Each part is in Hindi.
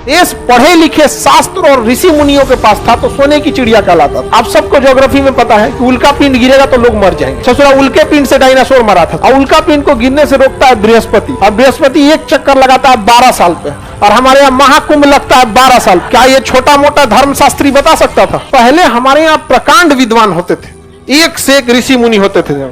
देश पढ़े लिखे शास्त्र और ऋषि मुनियों के पास था तो सोने की चिड़िया कहलाता था। आप सबको ज्योग्राफी में पता है कि उल्का पिंड गिरेगा तो लोग मर जाएंगे। ससुरा उल्के पिंड से डायनासोर मरा था और उल्का पिंड को गिरने से रोकता है बृहस्पति, और बृहस्पति एक चक्कर लगाता है 12 साल पे, और हमारे यहाँ महाकुंभ लगता है 12 साल। क्या ये छोटा मोटा धर्मशास्त्री बता सकता था? पहले हमारे यहाँ प्रकांड विद्वान होते थे, एक से एक ऋषि मुनि होते थे।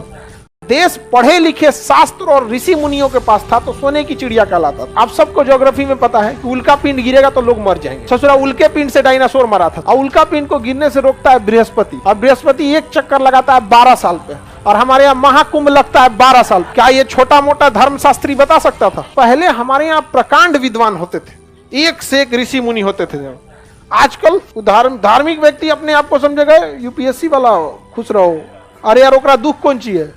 देश पढ़े लिखे शास्त्र और ऋषि मुनियों के पास था तो सोने की चिड़िया कहलाता था। आप सबको ज्योग्राफी में पता है कि उल्का पिंड गिरेगा तो लोग मर जाएंगे। ससुरा उल्के पिंड से डायनासोर मरा था और उल्का पिंड को गिरने से रोकता है बृहस्पति, और बृहस्पति एक चक्कर लगाता है 12 साल पे, और हमारे यहाँ महाकुंभ लगता है 12 साल। क्या ये छोटा मोटा धर्मशास्त्री बता सकता था? पहले हमारे यहाँ प्रकांड विद्वान होते थे, एक से एक ऋषि मुनि होते थे। आजकल धार्मिक व्यक्ति अपने आप को समझेगा यूपीएससी वाला हो, खुश रहो। अरे यार ओकरा दुख कौन ची है?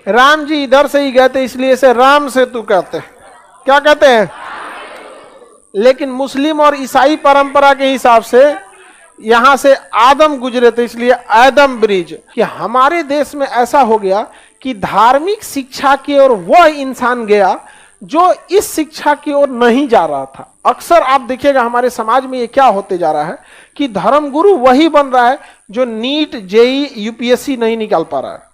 राम जी इधर से ही गए थे इसलिए इसे राम सेतु कहते हैं। क्या कहते हैं? लेकिन मुस्लिम और ईसाई परंपरा के हिसाब से यहां से आदम गुजरे थे इसलिए आदम ब्रिज। कि हमारे देश में ऐसा हो गया कि धार्मिक शिक्षा की ओर वह इंसान गया जो इस शिक्षा की ओर नहीं जा रहा था। अक्सर आप देखिएगा हमारे समाज में ये क्या होते जा रहा है कि धर्मगुरु वही बन रहा है जो नीट जेई यूपीएससी नहीं निकाल पा रहा है।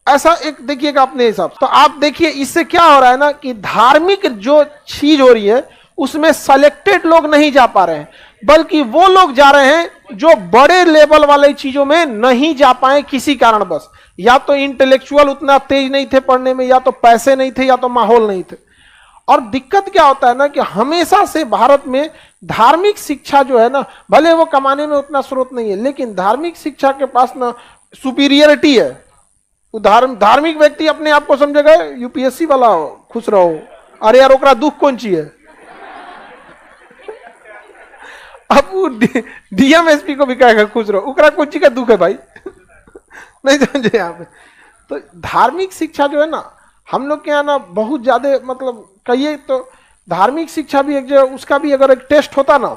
ऐसा एक देखिएगा अपने हिसाब से। तो आप देखिए इससे क्या हो रहा है ना कि धार्मिक जो चीज हो रही है उसमें सेलेक्टेड लोग नहीं जा पा रहे हैं, बल्कि वो लोग जा रहे हैं जो बड़े लेवल वाले चीजों में नहीं जा पाए किसी कारणवश। या तो इंटेलेक्चुअल उतना तेज नहीं थे पढ़ने में, या तो पैसे नहीं थे, या तो माहौल नहीं थे। और दिक्कत क्या होता है ना कि हमेशा से भारत में धार्मिक शिक्षा जो है ना, भले वो कमाने में उतना स्रोत नहीं है, लेकिन धार्मिक शिक्षा के पास ना सुपीरियरिटी है। धार्मिक व्यक्ति अपने आप को समझेगा यूपीएससी वाला हो, खुश रहो। अरे यार ओकरा दुख कौन ची है? अब वो डीएम एसपी को भी कहेगा खुश रहो, ओकरा कौन ची का दुख है भाई? नहीं समझे यहाँ पे। तो धार्मिक शिक्षा जो है ना हम लोग के यहाँ ना बहुत ज्यादा, मतलब कहिए तो धार्मिक शिक्षा भी एक जो उसका भी अगर एक टेस्ट होता ना,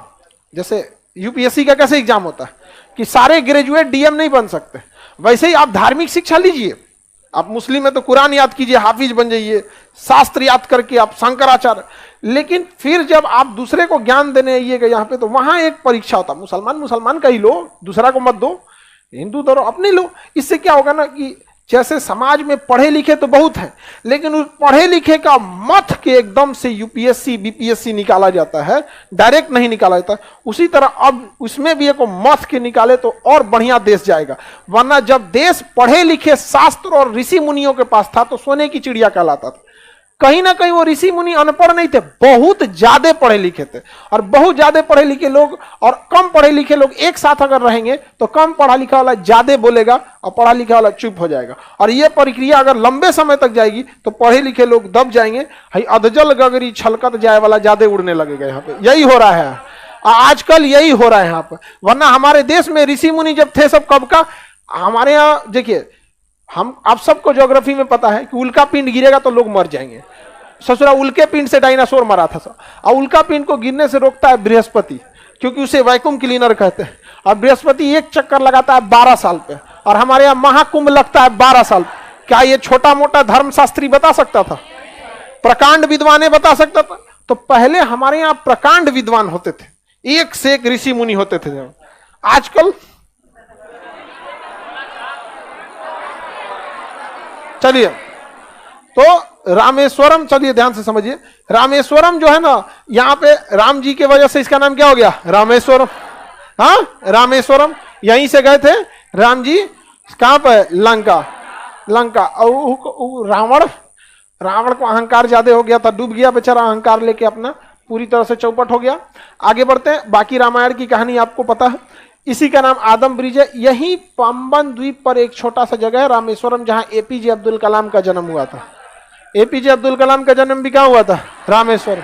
जैसे यूपीएससी का कैसे एग्जाम होता है कि सारे ग्रेजुएट डीएम नहीं बन सकते, वैसे ही आप धार्मिक शिक्षा लीजिए। आप मुस्लिम है तो कुरान याद कीजिए, हाफिज बन जाइए, शास्त्र याद करके आप शंकराचार्य। लेकिन फिर जब आप दूसरे को ज्ञान देने आइएगा यहाँ पे तो वहां एक परीक्षा होता। मुसलमान का ही लो, दूसरा को मत दो, हिंदू धरो अपने लो। इससे क्या होगा ना कि जैसे समाज में पढ़े लिखे तो बहुत हैं, लेकिन उस पढ़े लिखे का मत के एकदम से यूपीएससी बीपीएससी निकाला जाता है, डायरेक्ट नहीं निकाला जाता। उसी तरह अब उसमें भी एक मत के निकाले तो और बढ़िया देश जाएगा। वरना जब देश पढ़े लिखे शास्त्र और ऋषि मुनियों के पास था तो सोने की चिड़िया कहलाता था। कहीं ना कहीं वो ऋषि मुनि अनपढ़ नहीं थे, बहुत ज्यादा पढ़े लिखे थे। और बहुत ज्यादा पढ़े लिखे लोग और कम पढ़े लिखे लोग एक साथ अगर रहेंगे तो कम पढ़ा लिखा वाला ज्यादा बोलेगा और पढ़ा लिखा वाला चुप हो जाएगा। और ये प्रक्रिया अगर लंबे समय तक जाएगी तो पढ़े लिखे लोग दब जाएंगे, अधजल गगरी छलकत जाए वाला ज्यादा उड़ने लगेगा। यहाँ पे यही हो रहा है आजकल, यही हो रहा है यहाँ पे। वरना हमारे देश में ऋषि मुनि जब थे सब कब का, हमारे यहाँ देखिए हम आप सबको ज्योग्राफी में पता है कि उल्का पिंड गिरेगा तो लोग मर जाएंगे। ससुरा उल्के पिंड से डायनासोर मरा था और उल्का पिंड को गिरने से रोकता है बृहस्पति, क्योंकि उसे वैक्यूम क्लीनर कहते हैं। और बृहस्पति एक चक्कर लगाता है 12 साल पे, और हमारे यहाँ महाकुंभ लगता है 12 साल। क्या ये छोटा मोटा धर्मशास्त्री बता सकता था? प्रकांड विद्वान बता सकता था? तो पहले हमारे यहाँ प्रकांड विद्वान होते थे, एक से एक ऋषि मुनि होते थे। आजकल चलिए तो रामेश्वरम, चलिए ध्यान से समझिए। रामेश्वरम जो है ना, यहाँ पे राम जी की वजह से इसका नाम क्या हो गया? रामेश्वरम। हाँ रामेश्वरम, यहीं से गए थे राम जी। कहां पे? लंका। और रावण को अहंकार ज्यादा हो गया था, डूब गया बेचारा अहंकार लेके, अपना पूरी तरह से चौपट हो गया। आगे बढ़ते हैं, बाकी रामायण की कहानी आपको पता है। इसी का नाम आदम ब्रिज है। यही पंबन द्वीप पर एक छोटा सा जगह है रामेश्वरम, जहां एपीजे अब्दुल कलाम का जन्म हुआ था। एपीजे अब्दुल कलाम का जन्म भी कहां हुआ था? रामेश्वरम।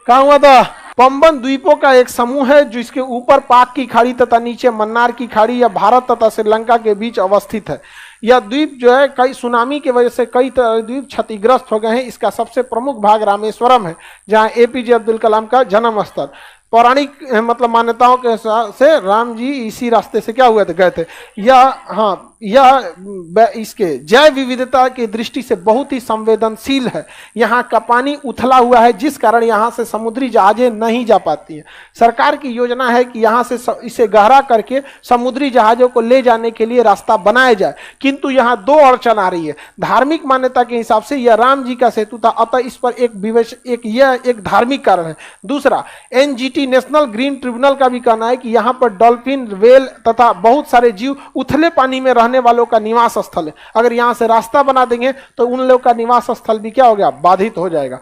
कहां हुआ था? पंबन द्वीपों का एक समूह है जिसके ऊपर पाक की खाड़ी तथा नीचे मन्नार की खाड़ी या भारत तथा श्रीलंका के बीच अवस्थित है। यह द्वीप जो है कई सुनामी की वजह से कई द्वीप क्षतिग्रस्त हो गए हैं। इसका सबसे प्रमुख भाग रामेश्वरम है, जहां एपीजे अब्दुल कलाम का जन्म स्थल। पौराणिक मतलब मान्यताओं के हिसाब से राम जी इसी रास्ते से क्या हुए थे, गए थे। यह इसके जैव विविधता की दृष्टि से बहुत ही संवेदनशील है। यहाँ का पानी उथला हुआ है, जिस कारण यहाँ से समुद्री जहाजें नहीं जा पाती हैं। सरकार की योजना है कि यहाँ से इसे गहरा करके समुद्री जहाजों को ले जाने के लिए रास्ता बनाया जाए, किंतु यहाँ दो अड़चन आ रही है। धार्मिक मान्यता के हिसाब से यह राम जी का सेतु था, अतः इस पर एक धार्मिक कारण है। दूसरा, एनजीटी नेशनल ग्रीन ट्रिब्यूनल का भी कहना है कि यहाँ पर डॉल्फिन, व्हेल तथा बहुत सारे जीव उथले पानी में रहने वालों का निवास स्थल है। अगर यहाँ से रास्ता बना देंगे तो उन लोगों का निवास स्थल भी क्या हो गया, बाधित हो जाएगा।